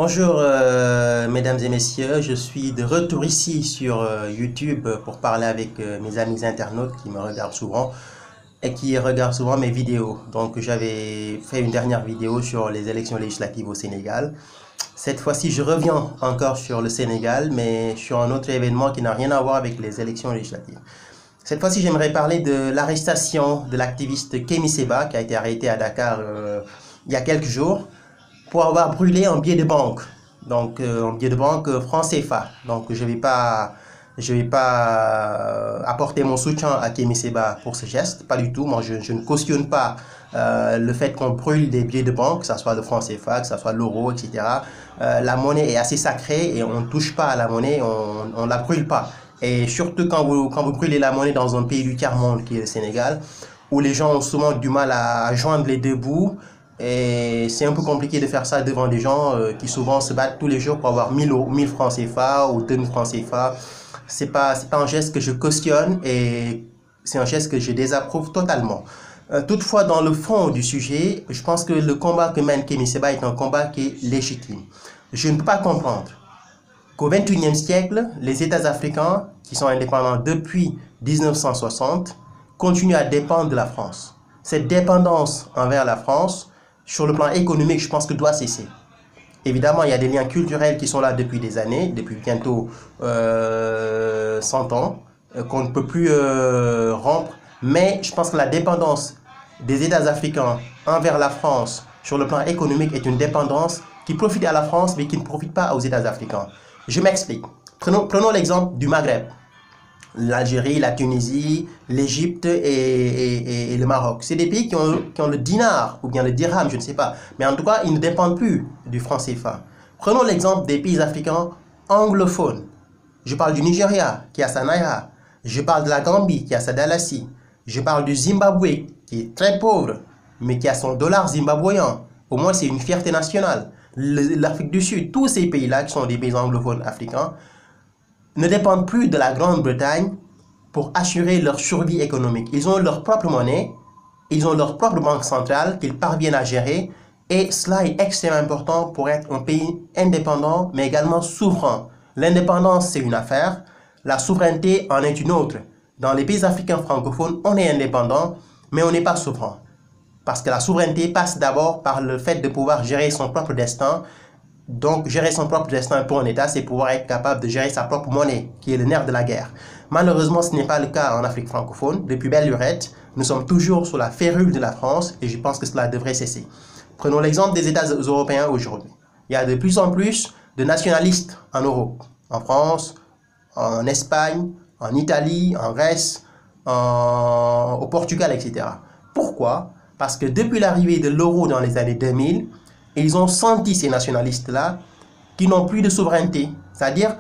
Bonjour mesdames et messieurs, je suis de retour ici sur YouTube pour parler avec mes amis internautes qui me regardent souvent et qui regardent souvent mes vidéos. Donc j'avais fait une dernière vidéo sur les élections législatives au Sénégal. Cette fois-ci je reviens encore sur le Sénégal mais sur un autre événement qui n'a rien à voir avec les élections législatives. Cette fois-ci j'aimerais parler de l'arrestation de l'activiste Kémi Séba qui a été arrêté à Dakar il y a quelques jours pour avoir brûlé un billet de banque, donc un billet de banque franc CFA. Donc je vais pas apporter mon soutien à Kémi Séba pour ce geste, pas du tout. Moi je ne cautionne pas le fait qu'on brûle des billets de banque, que ce soit le franc CFA, que ce soit l'euro, etc. La monnaie est assez sacrée et on ne touche pas à la monnaie, on ne la brûle pas. Et surtout quand vous brûlez la monnaie dans un pays du tiers-monde qui est le Sénégal, où les gens ont souvent du mal à joindre les deux bouts. Et c'est un peu compliqué de faire ça devant des gens qui souvent se battent tous les jours pour avoir 1000 francs CFA ou 2000 francs CFA. C'est pas un geste que je cautionne et c'est un geste que je désapprouve totalement. Toutefois, dans le fond du sujet, je pense que le combat que mène Kémi Séba est un combat qui est légitime. Je ne peux pas comprendre qu'au XXIe siècle, les États africains, qui sont indépendants depuis 1960, continuent à dépendre de la France. Cette dépendance envers la France, sur le plan économique, je pense que doit cesser. Évidemment, il y a des liens culturels qui sont là depuis des années, depuis bientôt 100 ans, qu'on ne peut plus rompre. Mais je pense que la dépendance des États africains envers la France sur le plan économique est une dépendance qui profite à la France mais qui ne profite pas aux États africains. Je m'explique. Prenons l'exemple du Maghreb. L'Algérie, la Tunisie, l'Égypte et le Maroc. C'est des pays qui ont le dinar ou bien le dirham, je ne sais pas. Mais en tout cas, ils ne dépendent plus du franc CFA. Prenons l'exemple des pays africains anglophones. Je parle du Nigeria, qui a sa Naira. Je parle de la Gambie, qui a sa Dalasi. Je parle du Zimbabwe, qui est très pauvre, mais qui a son dollar zimbabwéen. Au moins, c'est une fierté nationale. L'Afrique du Sud, tous ces pays-là, qui sont des pays anglophones africains, ne dépendent plus de la Grande-Bretagne pour assurer leur survie économique. Ils ont leur propre monnaie, ils ont leur propre banque centrale qu'ils parviennent à gérer et cela est extrêmement important pour être un pays indépendant mais également souverain. L'indépendance c'est une affaire, la souveraineté en est une autre. Dans les pays africains francophones, on est indépendant mais on n'est pas souverain. Parce que la souveraineté passe d'abord par le fait de pouvoir gérer son propre destin. Donc, gérer son propre destin pour un État, c'est pouvoir être capable de gérer sa propre monnaie, qui est le nerf de la guerre. Malheureusement, ce n'est pas le cas en Afrique francophone. Depuis belle lurette, nous sommes toujours sous la férule de la France et je pense que cela devrait cesser. Prenons l'exemple des États européens aujourd'hui. Il y a de plus en plus de nationalistes en Europe, en France, en Espagne, en Italie, en Grèce, au Portugal, etc. Pourquoi? Parce que depuis l'arrivée de l'euro dans les années 2000, ils ont senti ces nationalistes-là qui n'ont plus de souveraineté. C'est-à-dire,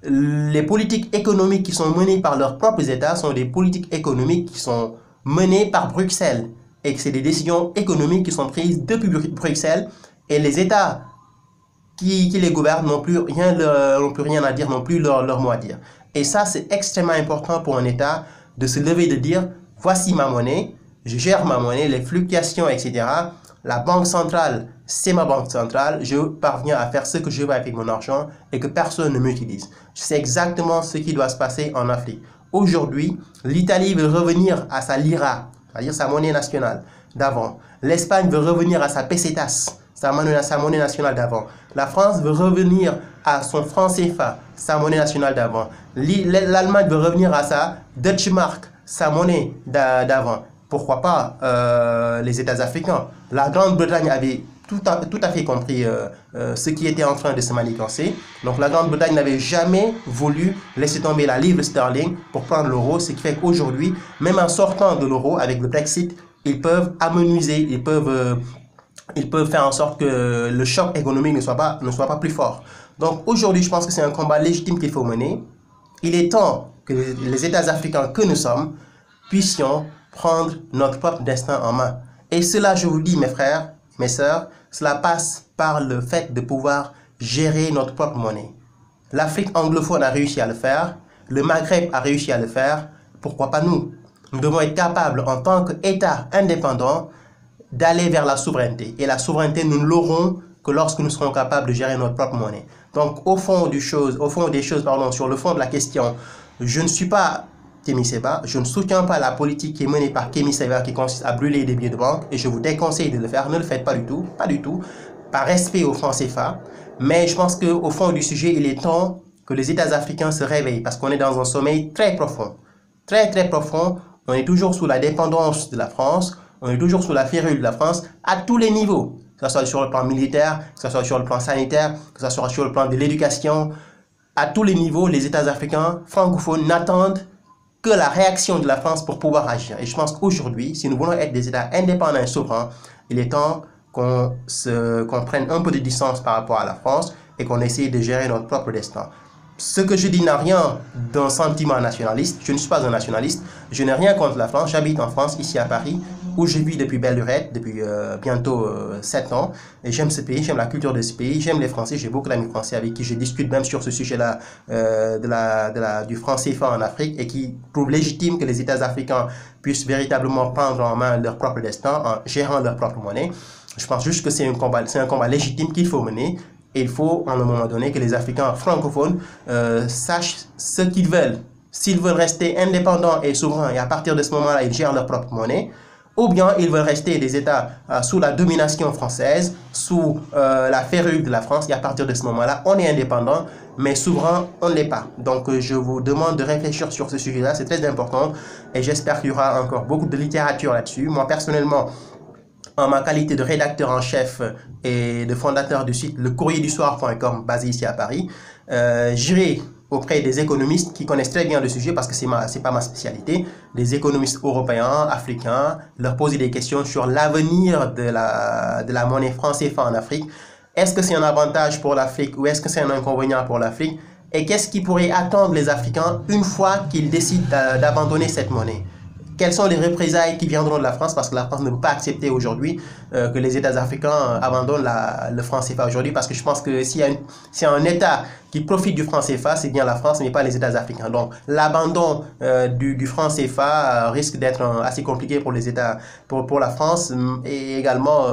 les politiques économiques qui sont menées par leurs propres États sont des politiques économiques qui sont menées par Bruxelles. Et que c'est des décisions économiques qui sont prises depuis Bruxelles. Et les États qui les gouvernent n'ont plus rien à dire, n'ont plus leur mot à dire. Et ça, c'est extrêmement important pour un État de se lever et de dire, voici ma monnaie, je gère ma monnaie, les fluctuations, etc. La banque centrale, c'est ma banque centrale. Je parviens à faire ce que je veux avec mon argent et que personne ne m'utilise. C'est exactement ce qui doit se passer en Afrique. Aujourd'hui, l'Italie veut revenir à sa lira, c'est-à-dire sa monnaie nationale d'avant. L'Espagne veut revenir à sa pesetas, sa monnaie nationale d'avant. La France veut revenir à son franc CFA, sa monnaie nationale d'avant. L'Allemagne veut revenir à sa Deutsche Mark, sa monnaie d'avant. Pourquoi pas les États africains? La Grande-Bretagne avait tout à fait compris ce qui était en train de se manigancer. Donc la Grande-Bretagne n'avait jamais voulu laisser tomber la livre sterling pour prendre l'euro, ce qui fait qu'aujourd'hui, même en sortant de l'euro avec le Brexit, ils peuvent amenuiser, ils peuvent faire en sorte que le choc économique ne soit pas plus fort. Donc aujourd'hui, je pense que c'est un combat légitime qu'il faut mener. Il est temps que les États africains que nous sommes puissions prendre notre propre destin en main. Et cela, je vous dis, mes frères, mes sœurs, cela passe par le fait de pouvoir gérer notre propre monnaie. L'Afrique anglophone a réussi à le faire, le Maghreb a réussi à le faire, pourquoi pas nous? Nous devons être capables, en tant qu'État indépendant, d'aller vers la souveraineté. Et la souveraineté, nous ne l'aurons que lorsque nous serons capables de gérer notre propre monnaie. Donc, au fond des choses, sur le fond de la question, je ne suis pas Kémy Séba, je ne soutiens pas la politique qui est menée par Kémy Séba qui consiste à brûler des billets de banque et je vous déconseille de le faire. Ne le faites pas du tout, par respect au franc CFA. Mais je pense qu'au fond du sujet, il est temps que les États africains se réveillent parce qu'on est dans un sommeil très profond. Très profond. On est toujours sous la dépendance de la France, on est toujours sous la férule de la France à tous les niveaux, que ce soit sur le plan militaire, que ce soit sur le plan sanitaire, que ce soit sur le plan de l'éducation. À tous les niveaux, les États africains francophones n'attendent que la réaction de la France pour pouvoir agir. Et je pense qu'aujourd'hui, si nous voulons être des États indépendants et souverains, il est temps qu'on prenne un peu de distance par rapport à la France et qu'on essaye de gérer notre propre destin. Ce que je dis n'a rien d'un sentiment nationaliste. Je ne suis pas un nationaliste. Je n'ai rien contre la France. J'habite en France, ici à Paris, où je vis depuis belle lurette, depuis bientôt 7 ans. Et j'aime ce pays, j'aime la culture de ce pays, j'aime les Français. J'ai beaucoup d'amis français avec qui je discute même sur ce sujet-là du franc CFA en Afrique et qui trouvent légitime que les États africains puissent véritablement prendre en main leur propre destin en gérant leur propre monnaie. Je pense juste que c'est un combat légitime qu'il faut mener. Et il faut, à un moment donné, que les Africains francophones sachent ce qu'ils veulent. S'ils veulent rester indépendants et souverains, et à partir de ce moment-là, ils gèrent leur propre monnaie, ou bien ils veulent rester des États sous la domination française, sous la férule de la France, et à partir de ce moment-là, on est indépendant, mais souverain, on ne l'est pas. Donc, je vous demande de réfléchir sur ce sujet-là, c'est très important, et j'espère qu'il y aura encore beaucoup de littérature là-dessus. Moi, personnellement, en ma qualité de rédacteur en chef et de fondateur du site lecourrierdusoir.com basé ici à Paris, j'irai auprès des économistes qui connaissent très bien le sujet parce que c'est pas ma spécialité, des économistes européens, africains, leur poser des questions sur l'avenir de la monnaie franc CFA en Afrique. Est-ce que c'est un avantage pour l'Afrique ou est-ce que c'est un inconvénient pour l'Afrique? Et qu'est-ce qui pourrait attendre les Africains une fois qu'ils décident d'abandonner cette monnaie? Quelles sont les représailles qui viendront de la France parce que la France ne peut pas accepter aujourd'hui que les États africains abandonnent le franc CFA aujourd'hui parce que je pense que s'il y a un État qui profite du franc CFA, c'est bien la France mais pas les États africains. Donc l'abandon du franc CFA risque d'être assez compliqué pour les États, pour la France et également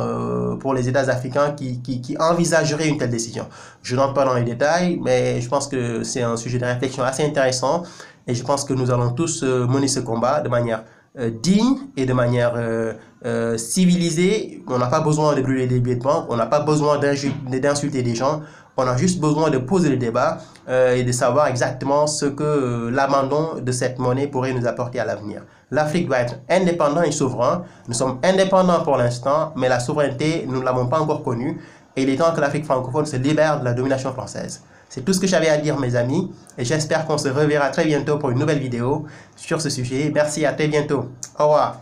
pour les États africains qui envisageraient une telle décision. Je n'entre pas dans les détails mais je pense que c'est un sujet de réflexion assez intéressant. Et je pense que nous allons tous mener ce combat de manière digne et de manière civilisée. On n'a pas besoin de brûler des billets de banque, on n'a pas besoin d'insulter des gens. On a juste besoin de poser le débat et de savoir exactement ce que l'abandon de cette monnaie pourrait nous apporter à l'avenir. L'Afrique doit être indépendante et souverain. Nous sommes indépendants pour l'instant, mais la souveraineté, nous ne l'avons pas encore connue. Et il est temps que l'Afrique francophone se libère de la domination française. C'est tout ce que j'avais à dire, mes amis, et j'espère qu'on se reverra très bientôt pour une nouvelle vidéo sur ce sujet. Merci, à très bientôt. Au revoir.